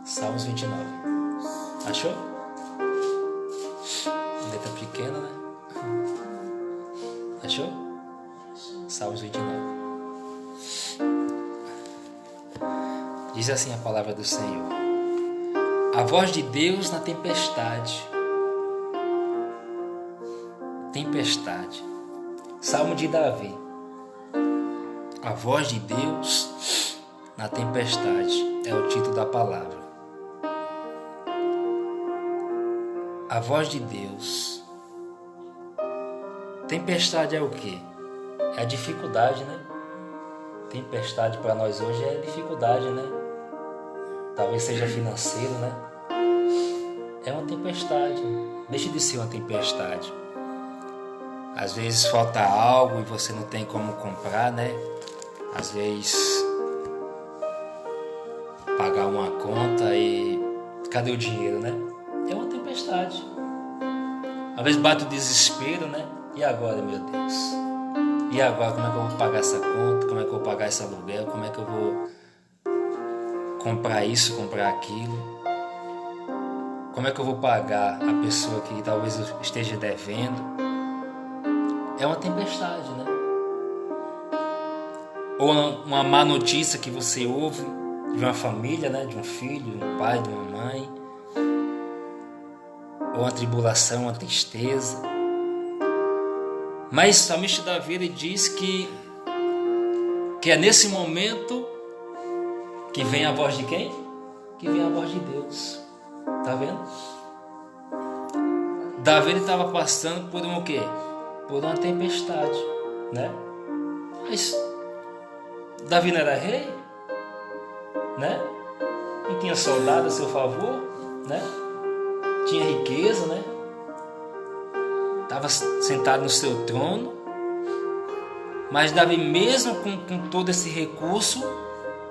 Salmos 29. Achou? Letra pequena, né? Achou? Salmos 29. Diz assim a palavra do Senhor: a voz de Deus na tempestade. Tempestade. Salmo de Davi. A voz de Deus na tempestade é o título da palavra. A voz de Deus. Tempestade é o quê? É a dificuldade, né? Tempestade para nós hoje é dificuldade, né? Talvez seja financeiro, né? É uma tempestade. Deixa de ser uma tempestade. Às vezes falta algo e você não tem como comprar, né? Às vezes pagar uma conta e cadê o dinheiro, né? É uma tempestade. Às vezes bate o desespero, né? E agora, meu Deus? E agora, como é que eu vou pagar essa conta? Como é que eu vou pagar esse aluguel? Como é que eu vou comprar isso, comprar aquilo? Como é que eu vou pagar a pessoa que talvez eu esteja devendo? É uma tempestade, né? Ou uma má notícia que você ouve de uma família, né? De um filho, de um pai, de uma mãe. Ou uma tribulação, uma tristeza. Mas o salmista Davi, ele diz que é nesse momento que vem a voz de quem? Que vem a voz de Deus. Tá vendo? Davi estava passando por um quê? Por uma tempestade, né? Mas Davi não era rei, né? Não tinha soldado a seu favor, né? Tinha riqueza, né? Estava sentado no seu trono. Mas Davi, mesmo com todo esse recurso,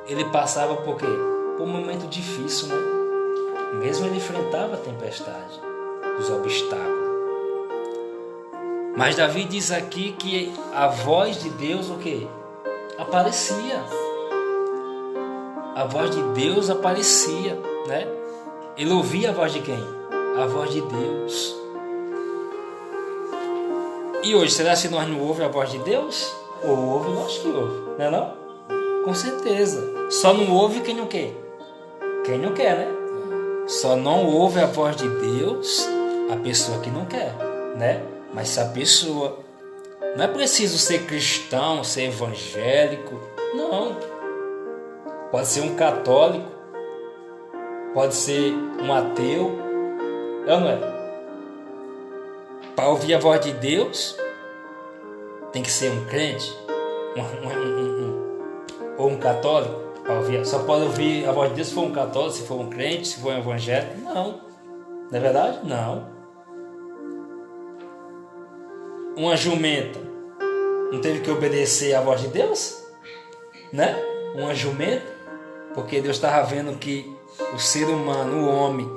ele passava por quê? Por um momento difícil, né? Mesmo ele enfrentava a tempestade, os obstáculos. Mas Davi diz aqui que a voz de Deus, o quê? Aparecia. A voz de Deus aparecia, né? Ele ouvia a voz de quem? A voz de Deus. E hoje, será que nós não ouvimos a voz de Deus? Ou ouve, nós que ouve, não é não? Com certeza. Só não ouve quem não quer. Quem não quer, né? Só não ouve a voz de Deus a pessoa que não quer, né? Mas se a pessoa... Não é preciso ser cristão, ser evangélico. Não. Pode ser um católico. Pode ser um ateu. É ou não é? Para ouvir a voz de Deus, tem que ser um crente. Ou um católico. Para ouvir. Só pode ouvir a voz de Deus se for um católico, se for um crente, se for um evangélico. Não. Não é verdade? Não. Uma jumenta não teve que obedecer à voz de Deus? Né? Uma jumenta, porque Deus estava vendo que o ser humano, o homem,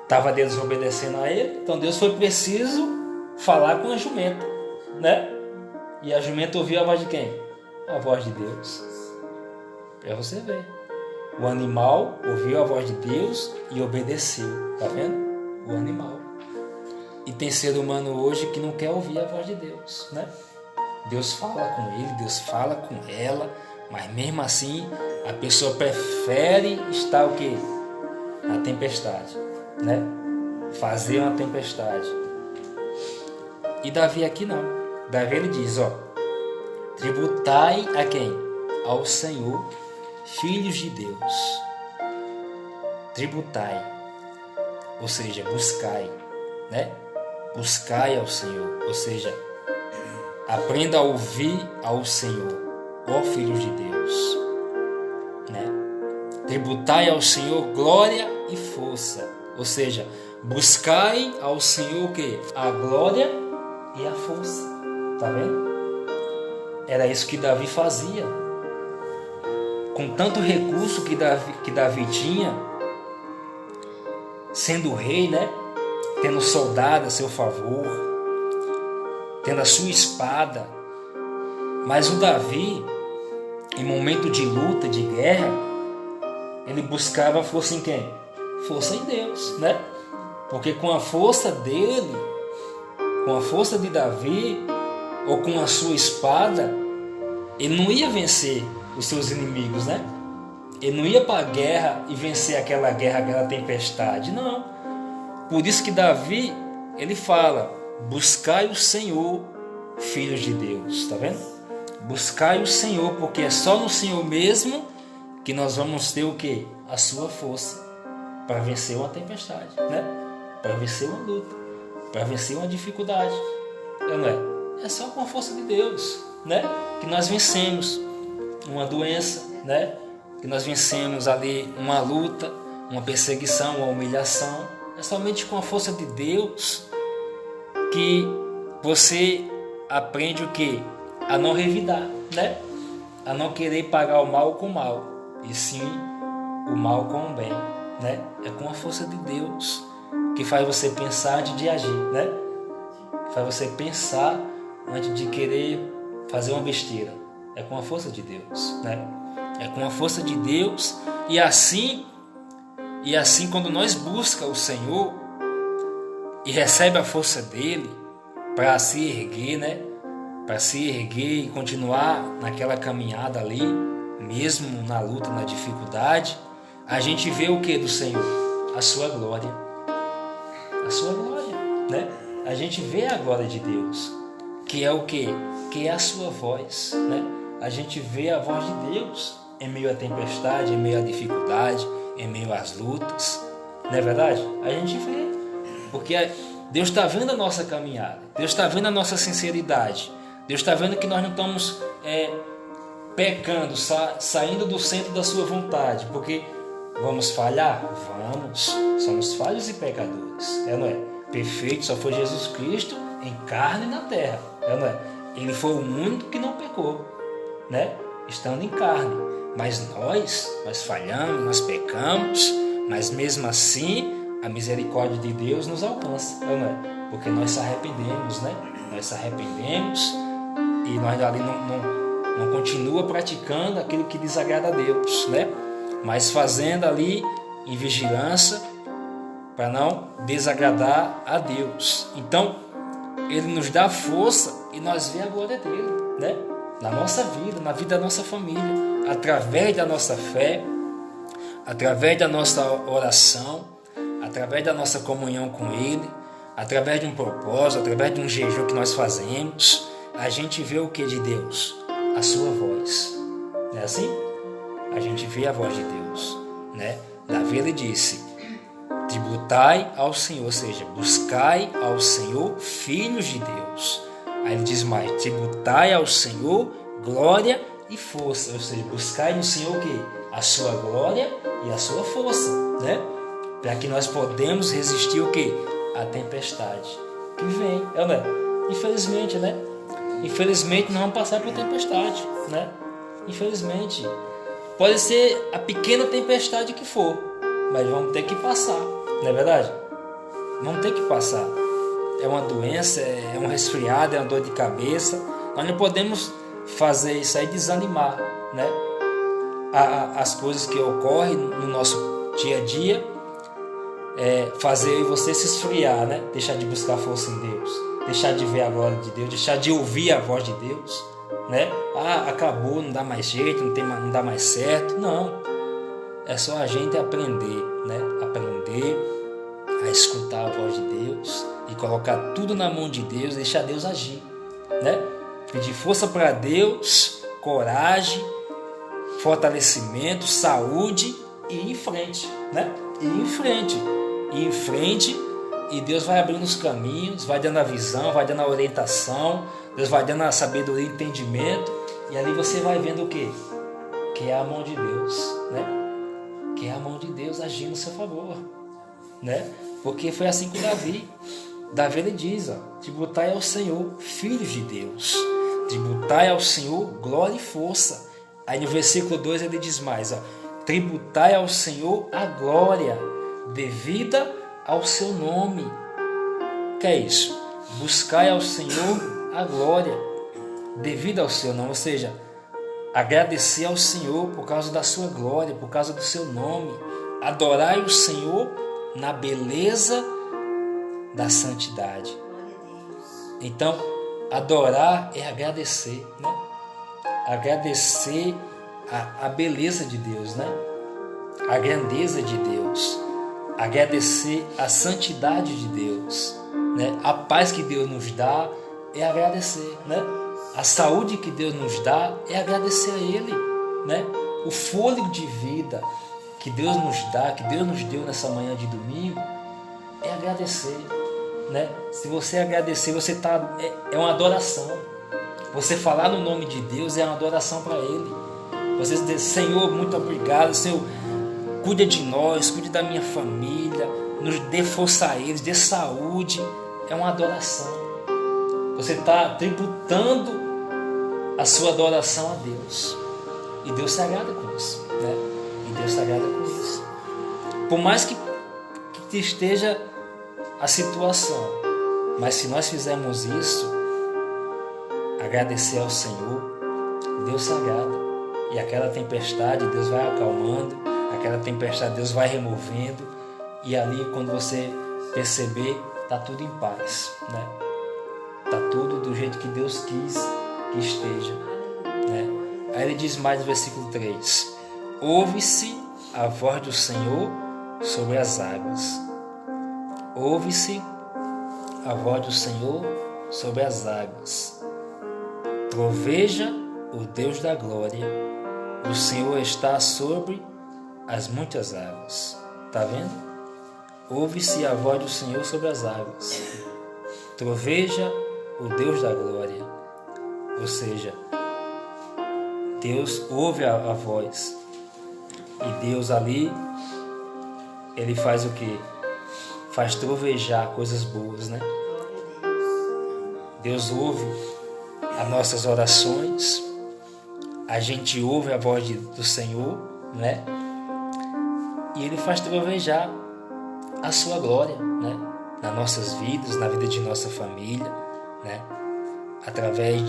estava desobedecendo a ele, então Deus foi preciso falar com a jumenta, né? E a jumenta ouviu a voz de quem? A voz de Deus. Para você ver. O animal ouviu a voz de Deus e obedeceu. Tá vendo? O animal. E tem ser humano hoje que não quer ouvir a voz de Deus, né? Deus fala com ele, Deus fala com ela, mas mesmo assim a pessoa prefere estar o quê? Na tempestade, né? Fazer uma tempestade. E Davi aqui não. Davi ele diz, ó: tributai a quem? Ao Senhor, filhos de Deus. Tributai, ou seja, buscai, né? Buscai ao Senhor, ou seja, aprenda a ouvir ao Senhor, ó filhos de Deus, né? Tributai ao Senhor glória e força, ou seja, buscai ao Senhor o quê? A glória e a força, tá vendo? Era isso que Davi fazia. Com tanto recurso que Davi tinha, sendo rei, né? Tendo soldado a seu favor, tendo a sua espada. Mas o Davi, em momento de luta, de guerra, ele buscava força em quem? Força em Deus, né? Porque com a força dele, com a força de Davi, ou com a sua espada, ele não ia vencer os seus inimigos, né? Ele não ia para a guerra e vencer aquela guerra, aquela tempestade, não. Por isso que Davi, ele fala, buscai o Senhor, filhos de Deus, tá vendo? Buscai o Senhor, porque é só no Senhor mesmo que nós vamos ter o quê? A sua força para vencer uma tempestade, né? Para vencer uma luta, para vencer uma dificuldade, não é? É só com a força de Deus, né? Que nós vencemos uma doença, né? Que nós vencemos ali uma luta, uma perseguição, uma humilhação. É somente com a força de Deus que você aprende o quê? A não revidar, né? A não querer pagar o mal com o mal, e sim o mal com o bem, né? É com a força de Deus que faz você pensar antes de agir, né? Que faz você pensar antes de querer fazer uma besteira. É com a força de Deus, né? É com a força de Deus, e assim quando nós buscamos o Senhor e recebe a força dele para se erguer, né? Para se erguer e continuar naquela caminhada ali, mesmo na luta, na dificuldade, a gente vê o que do Senhor? A sua glória. A sua glória, né? A gente vê a glória de Deus, que é o que? Que é a sua voz, né? A gente vê a voz de Deus em meio à tempestade, em meio à dificuldade, em meio às lutas, não é verdade? A gente vê, porque Deus está vendo a nossa caminhada, Deus está vendo a nossa sinceridade, Deus está vendo que nós não estamos pecando, saindo do centro da sua vontade, porque vamos falhar? Vamos, somos falhos e pecadores, não é? Perfeito só foi Jesus Cristo em carne e na terra, não é? Ele foi o único que não pecou, né? Estando em carne. Mas nós falhamos, nós pecamos, mas mesmo assim a misericórdia de Deus nos alcança, não é? Porque nós se arrependemos, né? Nós se arrependemos e nós ali não continua praticando aquilo que desagrada a Deus, né? Mas fazendo ali em vigilância para não desagradar a Deus. Então Ele nos dá força e nós vemos a glória dele, né? Na nossa vida, na vida da nossa família, através da nossa fé, através da nossa oração, através da nossa comunhão com Ele, através de um propósito, através de um jejum que nós fazemos, a gente vê o que de Deus? A sua voz. Não é assim? A gente vê a voz de Deus, né? Davi, ele disse, tributai ao Senhor, ou seja, buscai ao Senhor, filhos de Deus. Aí ele diz mais, tributai ao Senhor glória e força, ou seja, buscai no Senhor o quê? A sua glória e a sua força, né? Para que nós podemos resistir o quê? A tempestade que vem, né? Infelizmente, né? Infelizmente nós vamos passar por tempestade, né? Infelizmente, pode ser a pequena tempestade que for, mas vamos ter que passar, não é verdade? Vamos ter que passar. É uma doença, é um resfriado, é uma dor de cabeça. Nós não podemos fazer isso aí desanimar, né? As coisas que ocorrem no nosso dia a dia, fazer você se esfriar, né? Deixar de buscar força em Deus, deixar de ver a glória de Deus, deixar de ouvir a voz de Deus, né? Acabou, não dá mais jeito, não dá mais certo. Não, é só a gente aprender, né? Aprender a escutar a voz de Deus e colocar tudo na mão de Deus, deixar Deus agir, né? Pedir força para Deus, coragem, fortalecimento, saúde e ir em frente, né? E ir em frente, e Deus vai abrindo os caminhos, vai dando a visão, vai dando a orientação, Deus vai dando a sabedoria e entendimento, e ali você vai vendo o quê? Que é a mão de Deus, né? Que é a mão de Deus agindo a seu favor, né? Porque foi assim com Davi. Davi, ele diz, tributai ao Senhor, filhos de Deus, tributai ao Senhor glória e força. Aí no versículo 2 ele diz mais, tributai ao Senhor a glória devida ao seu nome. Que é isso? Buscai ao Senhor a glória devida ao seu nome, ou seja, agradecer ao Senhor por causa da sua glória, por causa do seu nome. Adorai o Senhor na beleza da santidade. Então, adorar é agradecer, né? Agradecer a beleza de Deus, né? A grandeza de Deus. Agradecer a santidade de Deus, né? A paz que Deus nos dá é agradecer, né? A saúde que Deus nos dá é agradecer a Ele, né? O fôlego de vida que Deus nos dá, que Deus nos deu nessa manhã de domingo, é agradecer, né? Se você agradecer, você tá, é uma adoração. Você falar no nome de Deus é uma adoração para Ele. Você dizer, Senhor, muito obrigado, Senhor, cuida de nós, cuide da minha família, nos dê força a eles, dê saúde, é uma adoração. Você está tributando a sua adoração a Deus. E Deus se agrada com isso, né? E Deus se agrada com isso. Por mais que esteja a situação, mas se nós fizermos isso, agradecer ao Senhor, Deus se agrada. E aquela tempestade, Deus vai acalmando, aquela tempestade, Deus vai removendo. E ali, quando você perceber, está tudo em paz, né? Está tudo do jeito que Deus quis que esteja, né? Aí ele diz mais no versículo 3: ouve-se a voz do Senhor sobre as águas. Ouve-se a voz do Senhor sobre as águas. Troveja o Deus da glória, o Senhor está sobre as muitas águas. Está vendo? Ouve-se a voz do Senhor sobre as águas. Troveja o Deus da glória. Ou seja, Deus ouve a voz. E Deus ali, Ele faz o quê? Faz trovejar coisas boas, né? Deus ouve as nossas orações. A gente ouve a voz do Senhor, né? E Ele faz trovejar a sua glória, né? Nas nossas vidas, na vida de nossa família, né? Através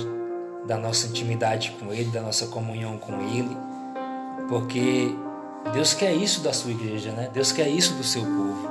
da nossa intimidade com Ele, da nossa comunhão com Ele, porque Deus quer isso da sua igreja, né? Deus quer isso do seu povo.